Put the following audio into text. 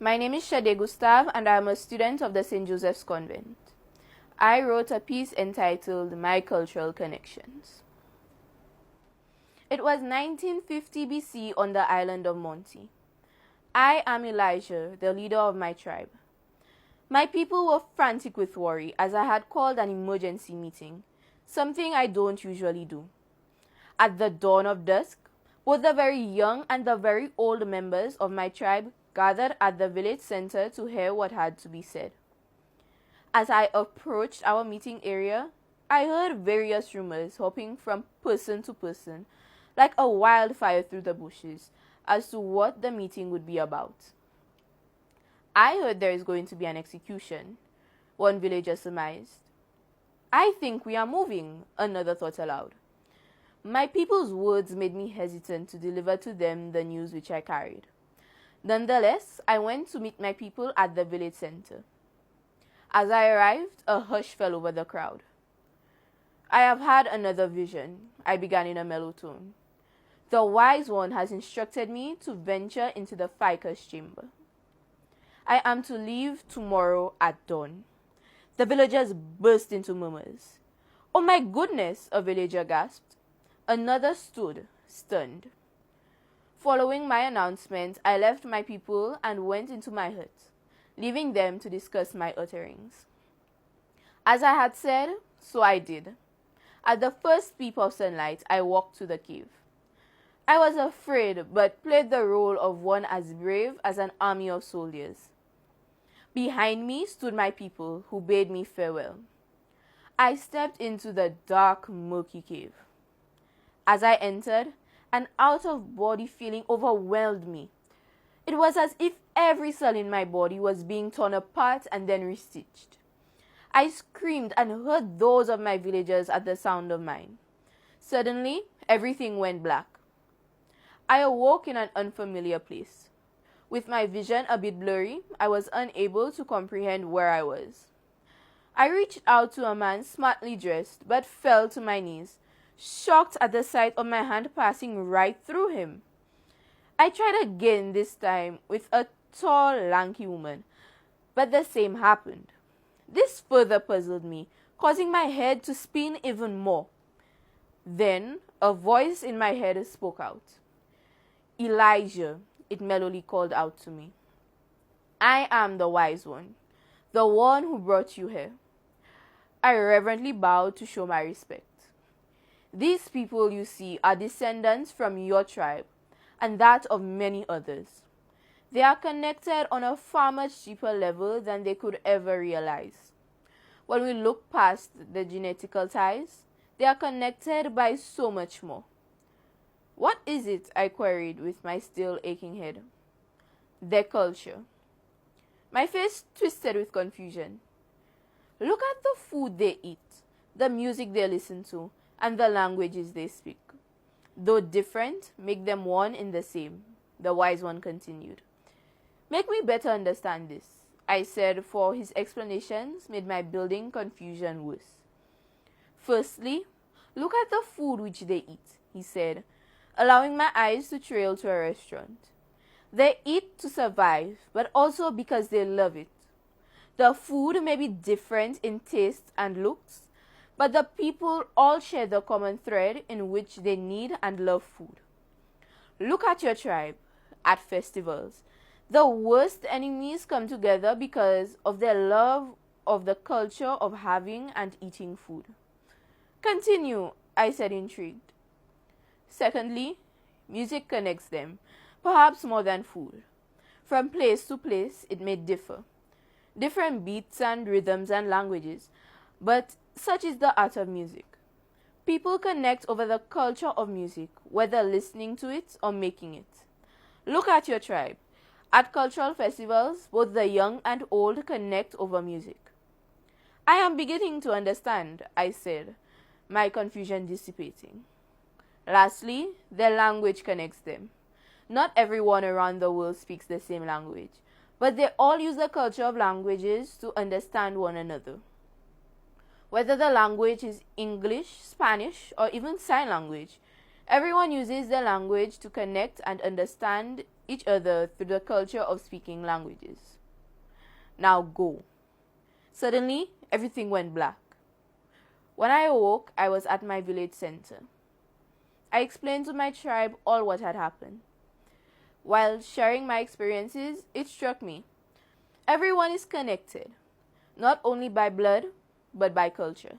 My name is Shade Gustav and I am a student of the St. Joseph's Convent. I wrote a piece entitled My Cultural Connections. It was 1950 BC on the island of Monty. I am Elijah, the leader of my tribe. My people were frantic with worry as I had called an emergency meeting, something I don't usually do. At the dawn of dusk, both the very young and the very old members of my tribe gathered at the village center to hear what had to be said. As I approached our meeting area, I heard various rumors hopping from person to person, like a wildfire through the bushes, as to what the meeting would be about. I heard there is going to be an execution, one villager surmised. I think we are moving, another thought aloud. My people's words made me hesitant to deliver to them the news which I carried. Nonetheless, I went to meet my people at the village center. As I arrived, a hush fell over the crowd. I have had another vision, I began in a mellow tone. The wise one has instructed me to venture into the ficus chamber. I am to leave tomorrow at dawn. The villagers burst into murmurs. Oh my goodness, a villager gasped. Another stood, stunned. Following my announcement, I left my people and went into my hut, leaving them to discuss my utterings. As I had said, so I did. At the first peep of sunlight, I walked to the cave. I was afraid, but played the role of one as brave as an army of soldiers. Behind me stood my people, who bade me farewell. I stepped into the dark, murky cave. As I entered, an out-of-body feeling overwhelmed me. It was as if every cell in my body was being torn apart and then restitched. I screamed and heard those of my villagers at the sound of mine. Suddenly, everything went black. I awoke in an unfamiliar place. With my vision a bit blurry, I was unable to comprehend where I was. I reached out to a man smartly dressed, but fell to my knees, shocked at the sight of my hand passing right through him. I tried again, this time with a tall, lanky woman, but the same happened. This further puzzled me, causing my head to spin even more. Then a voice in my head spoke out. Elijah, it mellowly called out to me. I am the wise one, the one who brought you here. I reverently bowed to show my respect. These people you see are descendants from your tribe and that of many others. They are connected on a far much deeper level than they could ever realize. When we look past the genetical ties, they are connected by so much more. What is it? I queried with my still aching head. Their culture. My face twisted with confusion. Look at the food they eat, the music they listen to, and the languages they speak. Though different, make them one in the same, the wise one continued. Make me better understand this, I said, for his explanations made my building confusion worse. Firstly, look at the food which they eat, he said, allowing my eyes to trail to a restaurant. They eat to survive, but also because they love it. The food may be different in taste and looks, but the people all share the common thread in which they need and love food. Look at your tribe, at festivals. The worst enemies come together because of their love of the culture of having and eating food. Continue, I said, intrigued. Secondly, music connects them, perhaps more than food. From place to place, it may differ. Different beats and rhythms and languages, but such is the art of music. People connect over the culture of music, whether listening to it or making it. Look at your tribe. At cultural festivals, both the young and old connect over music. I am beginning to understand, I said, my confusion dissipating. Lastly, their language connects them. Not everyone around the world speaks the same language, but they all use the culture of languages to understand one another. Whether the language is English, Spanish, or even sign language, everyone uses the language to connect and understand each other through the culture of speaking languages. Now go. Suddenly, everything went black. When I awoke, I was at my village center. I explained to my tribe all what had happened. While sharing my experiences, it struck me. Everyone is connected, not only by blood, but by culture.